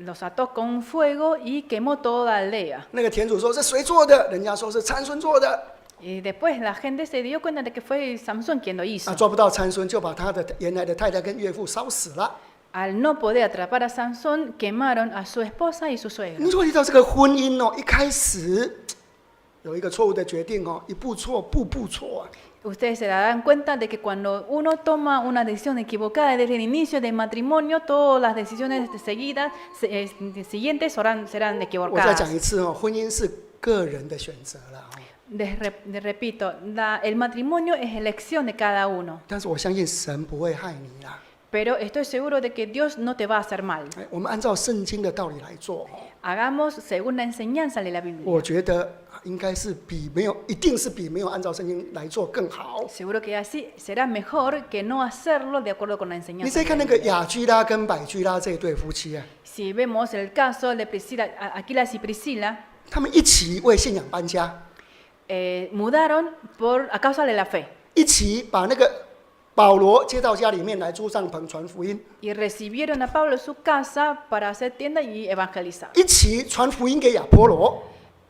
los ató con fuego y quemó toda la aldea. 那个田主说是谁做的？人家说是参孙做的。 Y después la gente se dio cuenta de que fue Samson quien lo hizo. 抓不到参孙，就把他的原来的太太跟岳父烧死了。 Al no poder atrapar a Samson, quemaron a su esposa y su 你 suegro. 注意到这个婚姻哦，一开始有一个错误的决定哦，一步错，步步错啊。 Ustedes se darán cuenta de que cuando uno toma una decisión equivocada desde el inicio del matrimonio, todas las decisiones seguidas, siguientes serán 我再讲 equivocadas. 一次哦，婚姻是个人的选择了哦。 Repito, el matrimonio es elección de cada uno. 但是我相信神不会害你啦。 Pero estoy seguro de que Dios no te va a hacer mal. 我们按照圣经的道理来做哦， Hagamos según la enseñanza de la Biblia. 我觉得应该是一定是比没有按照圣经来做更好。 Seguro que así será mejor que no hacerlo de acuerdo con la 你 enseñanza. 再 de 看 la 那个 Biblia. 雅居拉跟百居拉这一对夫妻啊， Si vemos el caso de Aquilas y Priscila, 他们一起为信仰搬家， mudaron a causa de la fe 一起把那个保罗接到家里面来租帐篷传福音， y recibieron a Pablo en su casa para hacer tienda y evangelizar. 一起传福音给亚波罗，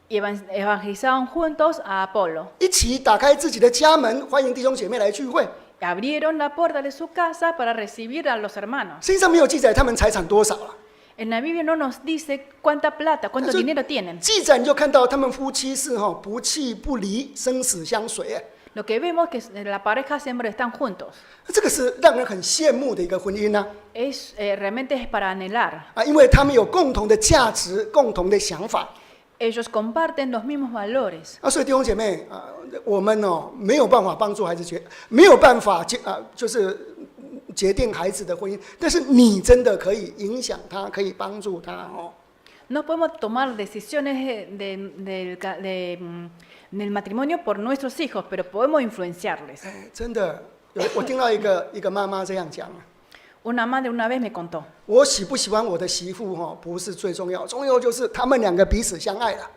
Y evangelizaron juntos a Apolo. 一起打开自己的家门，欢迎弟兄姐妹来聚会。 Abrieron la puerta de su casa para recibir a los hermanos. 圣经上没有记载他们财产多少了， En la Biblia no nos dice cuánta plata, cuánto Eso- dinero tienen. 记载你就看到他们夫妻是不弃不离，生死相随。 Lo que vemos es que la pareja siempre están juntos. 这个是让人很羡慕的一个婚姻呢、 Realmente es para anhelar. 因为他们有共同的价值、共同的想法。 Ellos comparten los mismos valores. 所以弟兄姐妹我们没有办法帮助孩子没有办法就是决定孩子的婚姻，但是你真的可以影响他，可以帮助他哦。 No podemos tomar decisiones del matrimonio por nuestros hijos, pero podemos influenciarles. 真的，我听到一个妈妈这样讲。 Una madre una vez me contó, 我喜不喜欢我的媳妇不是最重要，重要就是他们两个彼此相爱了。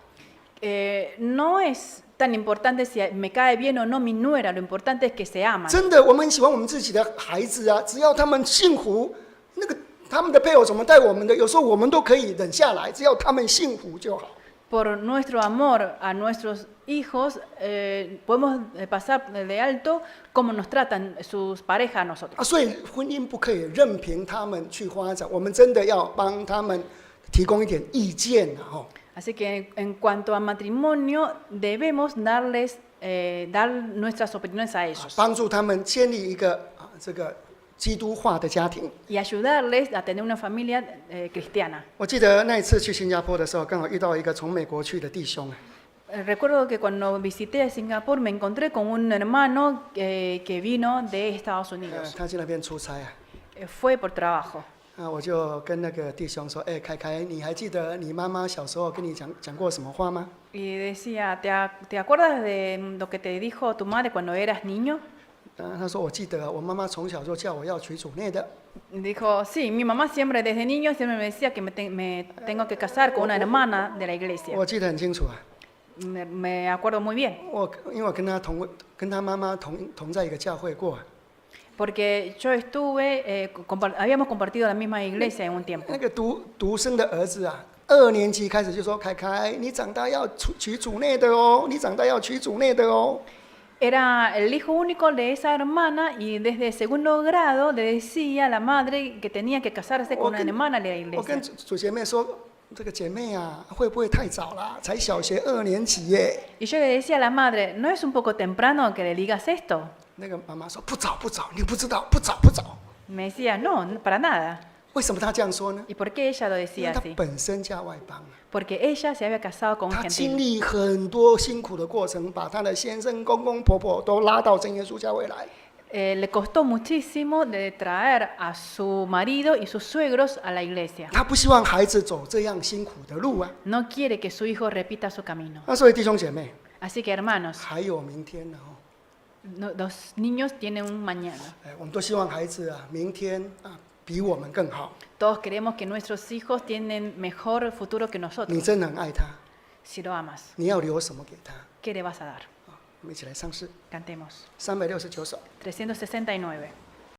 no es tan importante si me cae bien o no mi nuera, lo importante es que se aman. 真的，我们很喜欢我们自己的孩子啊，只要他们幸福，他们的配偶怎么待我们的，有时候我们都可以忍下来，只要他们幸福就好。 Por nuestro amor a nuestros hijos, podemos pasar de alto cómo nos tratan sus parejas a nosotros. 所以婚姻不可以任凭他们去发展，我们真的要帮他们提供一点意见啊。 Así que en cuanto a matrimonio, debemos dar nuestras opiniones a ellos 帮助他们建立一个这个基督化的家庭。 y ayudarles a tener una familia cristiana. 我记得那一次去新加坡的时候，刚好遇到一个从美国去的弟兄。 Recuerdo que cuando visité Singapur me encontré con un hermano que vino de Estados Unidos. 他去那边出差啊。 Fue por trabajo. 我就跟那个弟兄说：“凯凯，你还记得你妈妈小时候跟你讲过什么话吗？” Y decía, ¿te acuerdas de lo que te dijo tu madre cuando eras niño? 他说：“我记得，我妈妈从小就叫我要娶主内的。” Dijo, sí, mi mamá siempre, desde niño, siempre me decía que me tengo que casar con una hermana de la iglesia. 我记得很清楚啊。 Me acuerdo muy bien. 因为我跟他妈妈同在一个教会过。 Porque yo estuve, habíamos compartido la misma iglesia en un tiempo. 那个独生的儿子啊，2年级开始就说：“凯凯，你长大要娶主内的哦，你长大要娶主内的哦。” Era el hijo único de esa hermana y desde segundo grado le decía a la madre que tenía que casarse con una hermana de la 我跟 iglesia. 主姐妹说：“这个姐妹啊，会不会太早啦？才小学2年级耶。” Y yo le decía a la madre, ¿no es un poco temprano que le digas esto? 那个妈妈说：“不早，你不知道，不早。” Me decía, no, para nada. 为什么她这样说呢？ ¿Y por qué ella lo 因为 decía 她 así? 本身家外邦， Porque ella se había casado con un 她经 gentil. 历很多辛苦的过程，把她的先生、公公婆婆都拉到真耶稣教会来。 Le costó muchísimo de traer a su marido y sus suegros a la iglesia. 她不希望孩子走这样辛苦的路啊。 No quiere que su hijo repita su camino. 所以弟兄姐妹， Así que hermanos, 还有明天呢los niños tienen un mañana. 我们都希望孩子明天比我们更好。 Todos queremos que nuestros hijos tienen mejor futuro que 你 nosotros. 真的很爱他， Si lo amas, 你要留什么给他？ ¿qué le vas a dar? 我们一起来唱诗， Cantemos. 369首。 369.